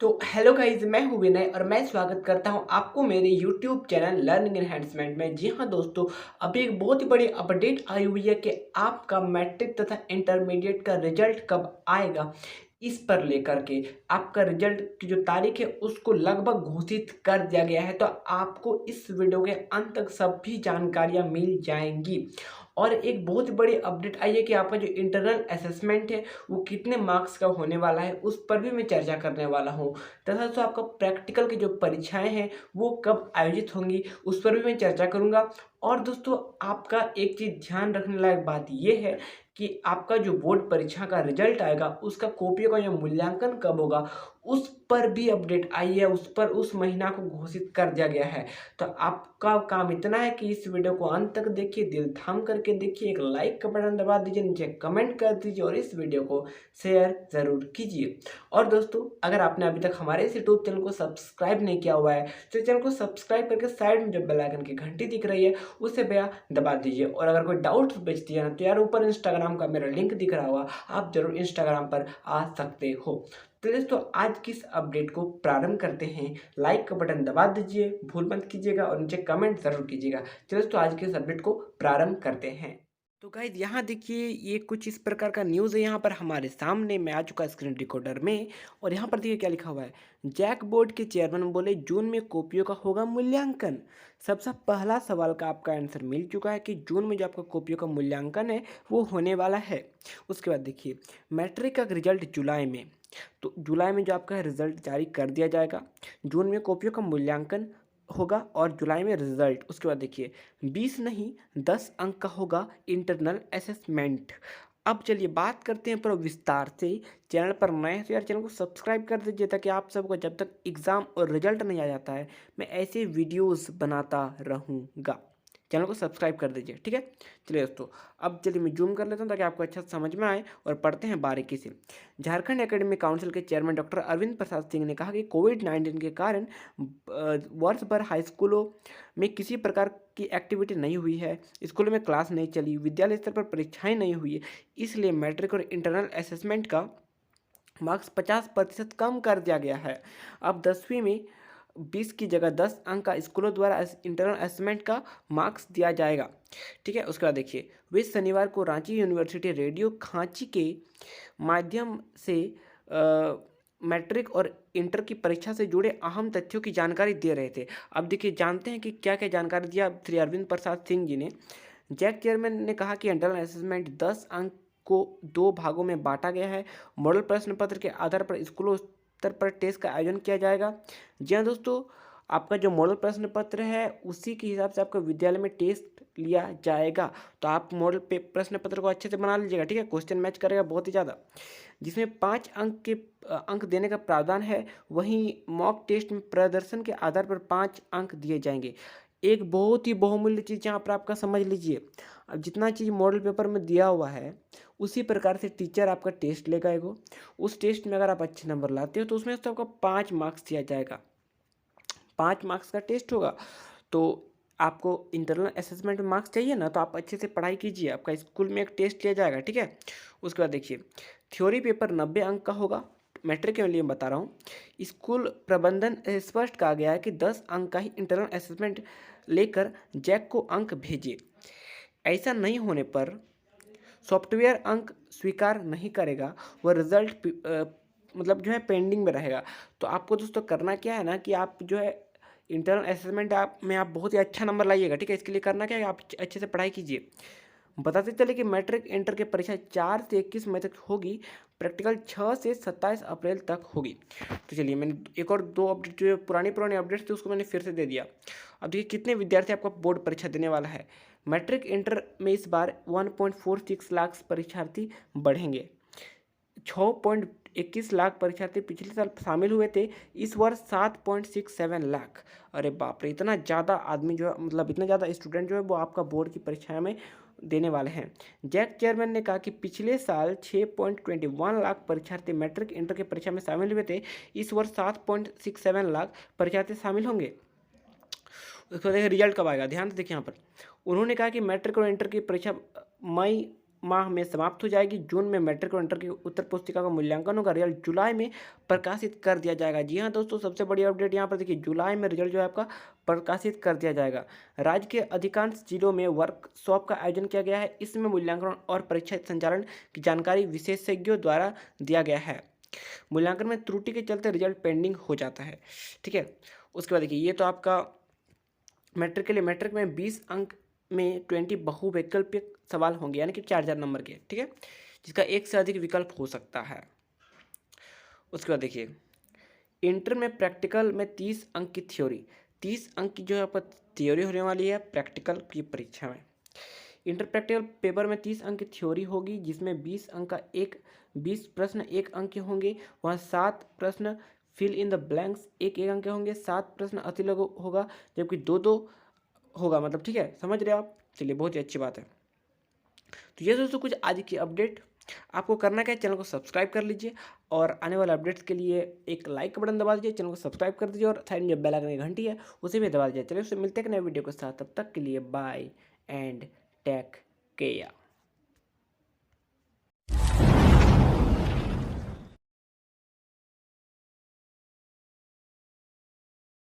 तो hello guys, मैं हूँ विनय और मैं स्वागत करता हूँ आपको मेरे यूट्यूब चैनल लर्निंग एनहेंसमेंट में। जी हाँ दोस्तों, अभी एक बहुत ही बड़ी अपडेट आई हुई है कि आपका मैट्रिक तथा इंटरमीडिएट का रिजल्ट कब आएगा। इस पर लेकर के आपका रिजल्ट की जो तारीख है उसको लगभग घोषित कर दिया गया है। तो आपको इस वीडियो के अंत तक सभी जानकारियाँ मिल जाएंगी। और एक बहुत बड़ी अपडेट आई है कि आपका जो इंटरनल असेसमेंट है वो कितने मार्क्स का होने वाला है, उस पर भी मैं चर्चा करने वाला हूँ। तथा जो आपका प्रैक्टिकल की जो परीक्षाएं हैं वो कब आयोजित होंगी उस पर भी मैं चर्चा करूंगा। और दोस्तों, आपका एक चीज़ ध्यान रखने लायक बात यह है कि आपका जो बोर्ड परीक्षा का रिजल्ट आएगा उसका कॉपियों का जो मूल्यांकन कब होगा उस पर भी अपडेट आई है। उस पर उस महीना को घोषित कर दिया गया है। तो आपका काम इतना है कि इस वीडियो को अंत तक देखिए, दिल थाम करके देखिए, एक लाइक का बटन दबा दीजिए, नीचे कमेंट कर दीजिए और इस वीडियो को शेयर ज़रूर कीजिए। और दोस्तों, अगर आपने अभी तक हमारे इस यूट्यूब चैनल को सब्सक्राइब नहीं किया हुआ है तो चैनल को सब्सक्राइब करके साइड में जो बेल आइकन की घंटी दिख रही है उसे भैया दबा दीजिए। और अगर कोई डाउट बचती है ना तो यार ऊपर इंस्टाग्राम का मेरा लिंक दिख रहा होगा, आप जरूर इंस्टाग्राम पर आ सकते हो। तो दोस्तों, आज की इस अपडेट को प्रारंभ करते हैं। लाइक का बटन दबा दीजिए, भूल मत कीजिएगा और नीचे कमेंट जरूर कीजिएगा। चलिए दोस्तों, आज के इस अपडेट को प्रारंभ करते हैं। तो गाइज यहाँ देखिए, ये कुछ इस प्रकार का न्यूज़ है यहाँ पर हमारे सामने में आ चुका स्क्रीन रिकॉर्डर में। और यहाँ पर देखिए क्या लिखा हुआ है। जैक बोर्ड के चेयरमैन बोले जून में कॉपियों का होगा मूल्यांकन। सबसे पहला सवाल का आपका आंसर मिल चुका है कि जून में जो आपका कॉपियों का मूल्यांकन है वो होने वाला है। उसके बाद देखिए, मैट्रिक का रिजल्ट जुलाई में। तो जुलाई में जो आपका रिजल्ट जारी कर दिया जाएगा। जून में कॉपियों का मूल्यांकन होगा और जुलाई में रिजल्ट। उसके बाद देखिए, 20 नहीं 10 अंक का होगा इंटरनल असेसमेंट। अब चलिए बात करते हैं पूरा विस्तार से। चैनल पर नए हैं तो यार चैनल को सब्सक्राइब कर दीजिए ताकि आप सबको जब तक एग्ज़ाम और रिजल्ट नहीं आ जाता है मैं ऐसे वीडियोस बनाता रहूँगा। चैनल को सब्सक्राइब कर दीजिए, ठीक है। चलिए दोस्तों, अब चलिए मैं जूम कर लेता हूँ ताकि आपको अच्छा समझ में आए और पढ़ते हैं बारीकी से। झारखंड एकेडमिक काउंसिल के चेयरमैन डॉक्टर अरविंद प्रसाद सिंह ने कहा कि कोविड-19 के कारण वर्ष भर हाई स्कूलों में किसी प्रकार की एक्टिविटी नहीं हुई है, स्कूलों में क्लास नहीं चली, विद्यालय स्तर पर परीक्षाएं नहीं हुई है। इसलिए मैट्रिक और इंटरनल असेसमेंट का मार्क्स 50% कम कर दिया गया है। अब 10वीं में 20 की जगह 10 अंक का स्कूलों द्वारा इंटरनल असेसमेंट का मार्क्स दिया जाएगा, ठीक है। उसके बाद देखिए, वे शनिवार को रांची यूनिवर्सिटी रेडियो खांची के माध्यम से मैट्रिक और इंटर की परीक्षा से जुड़े अहम तथ्यों की जानकारी दे रहे थे। अब देखिए, जानते हैं कि क्या क्या जानकारी दिया श्री अरविंद प्रसाद सिंह जी ने। जैक चेयरमैन ने कहा कि इंटरनल असेसमेंट 10 अंक को 2 भागों में बांटा गया है। मॉडल प्रश्न पत्र के आधार पर स्कूलों स्तर पर टेस्ट का आयोजन किया जाएगा। जी हाँ दोस्तों, आपका जो मॉडल प्रश्न पत्र है उसी के हिसाब से आपका विद्यालय में टेस्ट लिया जाएगा। तो आप मॉडल प्रश्न पत्र को अच्छे से बना लीजिएगा, ठीक है। क्वेश्चन मैच करेगा बहुत ही ज़्यादा, जिसमें 5 अंक के अंक देने का प्रावधान है। वहीं मॉक टेस्ट में प्रदर्शन के आधार पर 5 अंक दिए जाएंगे। एक बहुत ही बहुमूल्य चीज़ यहाँ पर आपका समझ लीजिए। अब जितना चीज़ मॉडल पेपर में दिया हुआ है उसी प्रकार से टीचर आपका टेस्ट लेगा एगो। उस टेस्ट में अगर आप अच्छे नंबर लाते हो तो उसमें से आपका 5 मार्क्स दिया जाएगा। 5 मार्क्स का टेस्ट होगा। तो आपको इंटरनल असेसमेंट में मार्क्स चाहिए ना, तो आप अच्छे से पढ़ाई कीजिए। आपका स्कूल में एक टेस्ट लिया जाएगा, ठीक है। उसके बाद देखिए, थ्योरी पेपर 90 अंक का होगा। मैट्रिक के लिए बता रहा हूँ। स्कूल प्रबंधन स्पष्ट कहा गया है कि 10 अंक का ही इंटरनल असेसमेंट लेकर जैक को अंक भेजिए। ऐसा नहीं होने पर सॉफ्टवेयर अंक स्वीकार नहीं करेगा, वह रिजल्ट मतलब जो है पेंडिंग में रहेगा। तो आपको दोस्तों करना क्या है ना कि आप जो है इंटरनल असेसमेंट आप में आप बहुत ही अच्छा नंबर लाइएगा, ठीक है। इसके लिए करना क्या है, आप अच्छे से पढ़ाई कीजिए। बताते चले कि मैट्रिक इंटर की परीक्षा 4 से 21 मई तक होगी। प्रैक्टिकल 6 से 27 अप्रैल तक होगी। तो चलिए, मैंने एक और 2 अपडेट जो पुरानी अपडेट्स थे उसको मैंने फिर से दे दिया। अब देखिए कितने विद्यार्थी आपका बोर्ड परीक्षा देने वाला है। मैट्रिक इंटर में इस बार 1.46 लाख परीक्षार्थी बढ़ेंगे। 6.21 लाख परीक्षार्थी पिछले साल शामिल हुए थे, इस वर्ष 7.67 लाख। अरे बाप रे, इतना ज़्यादा आदमी जो है, मतलब इतना ज़्यादा स्टूडेंट जो है वो आपका बोर्ड की परीक्षा में देने वाले हैं। जैक चेयरमैन ने कहा कि पिछले साल 6.21 लाख परीक्षार्थी मैट्रिक इंटर की परीक्षा में शामिल हुए थे, इस वर्ष 7.67 लाख परीक्षार्थी शामिल होंगे। उसको देखिए रिजल्ट कब आएगा, ध्यान से देखिए यहाँ पर। उन्होंने कहा कि मैट्रिक और इंटर की परीक्षा मई माह में समाप्त हो जाएगी। जून में मैट्रिक और इंटर की उत्तर पुस्तिका का मूल्यांकन होगा। रिजल्ट जुलाई में प्रकाशित कर दिया जाएगा। जी हाँ दोस्तों, सबसे बड़ी अपडेट यहाँ पर देखिए, जुलाई में रिजल्ट जो है आपका प्रकाशित कर दिया जाएगा। राज्य के अधिकांश जिलों में वर्कशॉप का आयोजन किया गया है। इसमें मूल्यांकन और परीक्षा संचालन की जानकारी विशेषज्ञों द्वारा दिया गया है। मूल्यांकन में त्रुटि के चलते रिजल्ट पेंडिंग हो जाता है। ठीक है, उसके बाद देखिए, ये तो आपका मैट्रिक के लिए। मैट्रिक में 20 अंक में 20 बहुवैकल्पिक सवाल होंगे, यानी कि 4000 नंबर के। ठीक है, जिसका एक से अधिक विकल्प हो सकता है। उसके बाद देखिए, इंटर में प्रैक्टिकल में 30 अंक की थ्योरी, 30 अंक की जो है आपका थ्योरी होने वाली है प्रैक्टिकल की परीक्षा में। इंटर प्रैक्टिकल पेपर में 30 अंक की थ्योरी होगी, जिसमें 20 अंक का 20 प्रश्न 1 अंक के होंगे। वहाँ 7 प्रश्न फिल इन द ब्लैंक्स 1 अंक के होंगे। 7 प्रश्न अति लघु होगा, जबकि 2 होगा, मतलब ठीक है, समझ रहे हो आप। चलिए, बहुत ही अच्छी बात है। तो ये दोस्तों कुछ आज की अपडेट। आपको करना क्या है, चैनल को सब्सक्राइब कर लीजिए और आने वाले अपडेट्स के लिए एक लाइक का बटन दबा दीजिए, चैनल को सब्सक्राइब कर दीजिए और साइड में जो बेल आइकन की घंटी है उसे भी दबा दीजिए। चलिए, उससे मिलते हैं नए वीडियो के साथ। तब तक के लिए बाय एंड टेक केयर।